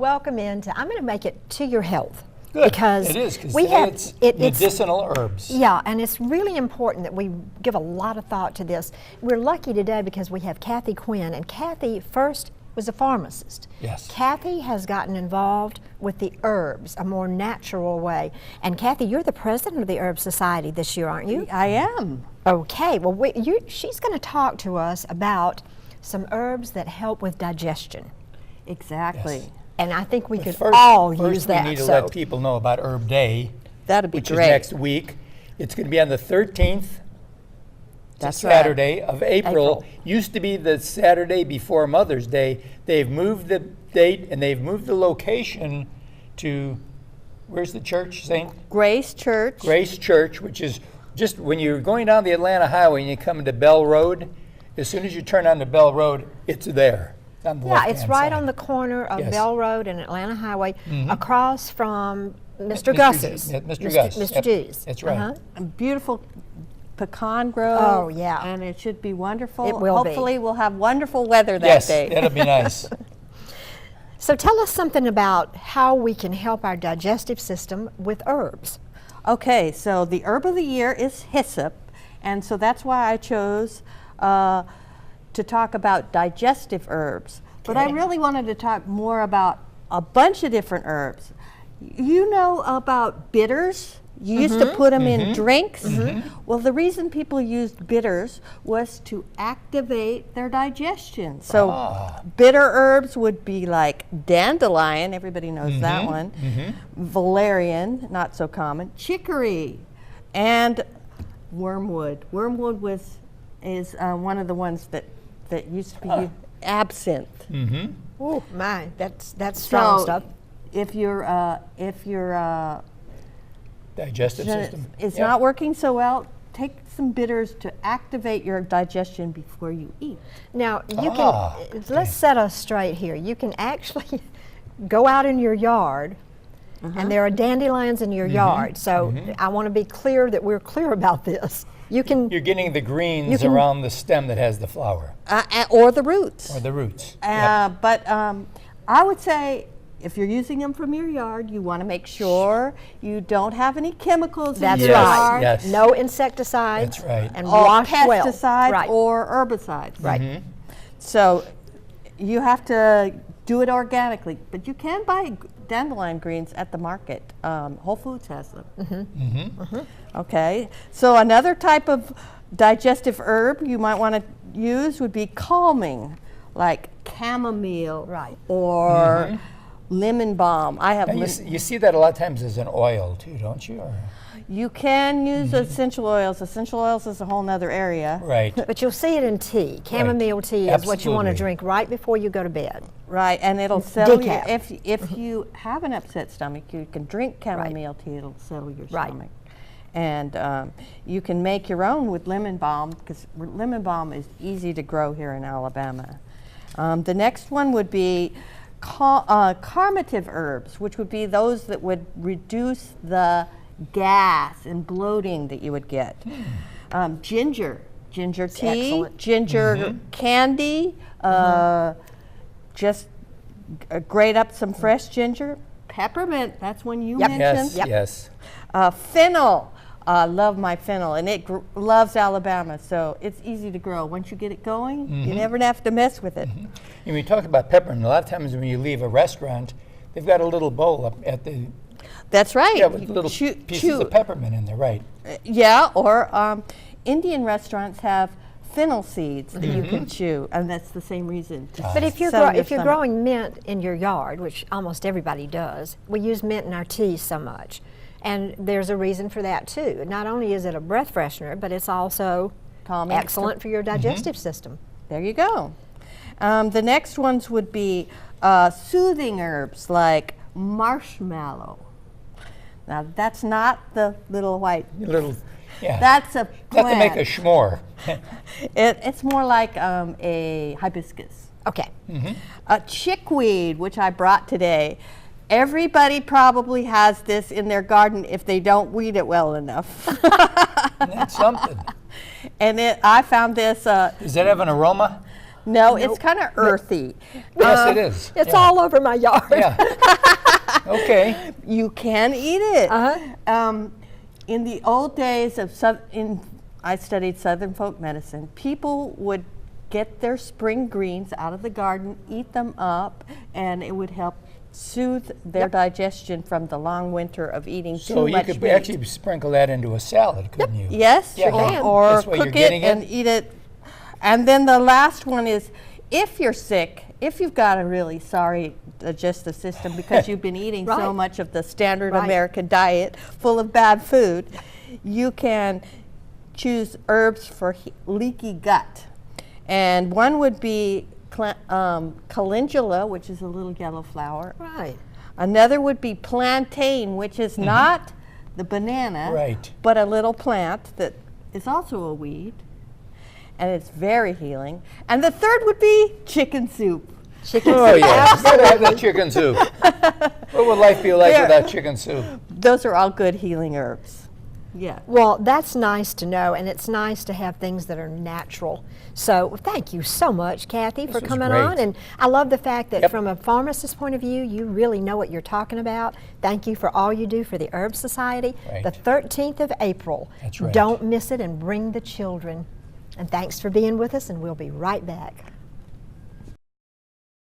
Welcome into, I'm going to make it to your health. Good. Because it is, because we have it's it's medicinal herbs. Yeah, and it's really important that we give a lot of thought to this. We're lucky today because we have Kathy Quinn, and Kathy first was a pharmacist. Yes. Kathy has gotten involved with the herbs, a more natural way. And Kathy, you're the president of the Herb Society this year, aren't you? I am. Okay, well, she's going to talk to us about some herbs that help with digestion. Exactly. Yes. And I think we could First, all use that. we need to let people know about Herb Day, That'd be which great. is next week. It's going to be on the 13th. That's a right. Saturday of April. Used to be the Saturday before Mother's Day. They've moved the date and they've moved the location to, where's the church, St. Grace Church. Grace Church, which is just when you're going down the Atlanta Highway and you come into Bell Road, as soon as you turn onto Bell Road, it's there. It's on the Yeah, left-hand it's right side. on the corner of Yes. Bell Road and Atlanta Highway, Mhm. across from Mr. Mr. Gus's. G- Mr. Gus. Mr. Yep. G's. That's right. A beautiful pecan grove. Oh, yeah. And it should be wonderful. It will be. Hopefully we'll have wonderful weather that Yes, day. that'll be nice. So tell us something about how we can help our digestive system with herbs. Okay, so the herb of the year is hyssop, and so that's why I chose to talk about digestive herbs. But I Okay. really wanted to talk more about a bunch of different herbs. You know about bitters? You used to put them in drinks. Well, the reason people used bitters was to activate their digestion. So bitter herbs would be like dandelion, everybody knows that one, valerian, not so common, chicory, and wormwood. Wormwood is one of the ones that used to be absinthe. Oh my, that's strong stuff. If your Digestive system. it's Yeah. not working so well, take some bitters to activate your digestion before you eat. Now, you Ah, can, let's set us straight here. You can actually go out in your yard, and there are dandelions in your yard. So I want to be clear that we're clear about this. You can, You're getting the greens You can- around the stem that has the flower, Or the roots. or the roots. Yep. But I would say if you're using them from your yard, you want to make sure you don't have any chemicals that's in your Yes, right. yard. yes. No insecticides. That's right. And Or wash well. pesticides Right. or herbicides. Right. So you have to do it organically, but you can buy dandelion greens at the market. Whole Foods has them. Okay, so another type of digestive herb you might want to use would be calming, like chamomile Right. or lemon balm. I have. And you see that a lot of times as an oil too, don't you? Or, You can use essential oils. Essential oils is a whole nother area. right. But you'll see it in tea. Chamomile tea is what you want to Absolutely. drink right before you go to bed. Right, and it'll settle you. Decaf. If you have an upset stomach, you can drink chamomile tea. It'll settle your Right. stomach. And you can make your own with lemon balm, because lemon balm is easy to grow here in Alabama. The next one would be carminative herbs, which would be those that would reduce the gas and bloating that you would get. Ginger tea, excellent. ginger candy, just grate up some fresh ginger. Peppermint, that's one you Yep. mentioned. Yes, yes. Fennel, love my fennel, and it loves Alabama, so it's easy to grow. Once you get it going, you never have to mess with it. And when you talk about peppermint, a lot of times when you leave a restaurant, they've got a little bowl up at the, That's right. yeah, with You little chew- pieces of peppermint in there, right. Yeah, or Indian restaurants have fennel seeds that you can chew, and that's the same reason. to But if you're settle your if you're stomach. growing mint in your yard, which almost everybody does, we use mint in our tea so much, and there's a reason for that too. Not only is it a breath freshener, but it's also Calming. excellent for your digestive system. There you go. The next ones would be soothing herbs like marshmallow. Now that's not the little white. Little, yeah. That's a Not plant. to make a s'more. It's more like a hibiscus. Okay. A chickweed, which I brought today. Everybody probably has this in their garden if they don't weed it well enough. That's something. And I found this. Does that have an aroma? No, it's kind of earthy. Yes, it is. It's Yeah. all over my yard. Yeah. Okay. You can eat it. Uh-huh. In the old days of I studied Southern folk medicine. People would get their spring greens out of the garden, eat them up, and it would help soothe their digestion from the long winter of eating So too you much could meat. actually sprinkle that into a salad, couldn't you? Yes, Yeah. or That's what you're cook it getting and at? eat it. And then the last one is, if you're sick, if you've got a really sorry digestive system because you've been eating so Right. much of the standard Right. American diet full of bad food, you can choose herbs for leaky gut. And one would be calendula, which is a little yellow flower. Right. Another would be plantain, which is not the banana, Right. but a little plant that is also a weed, and it's very healing. And the third would be chicken soup. Chicken Oh soup. yeah, gotta have that chicken soup. What would life be like There. without chicken soup? Those are all good healing herbs. Yeah. Well, that's nice to know, and it's nice to have things that are natural. So thank you so much, Kathy, for was coming great. on. And I love the fact that Yep. from a pharmacist's point of view, you really know what you're talking about. Thank you for all you do for the Herb Society. Right. The 13th of April. That's right. Don't miss it and bring the children. And thanks for being with us, and we'll be right back.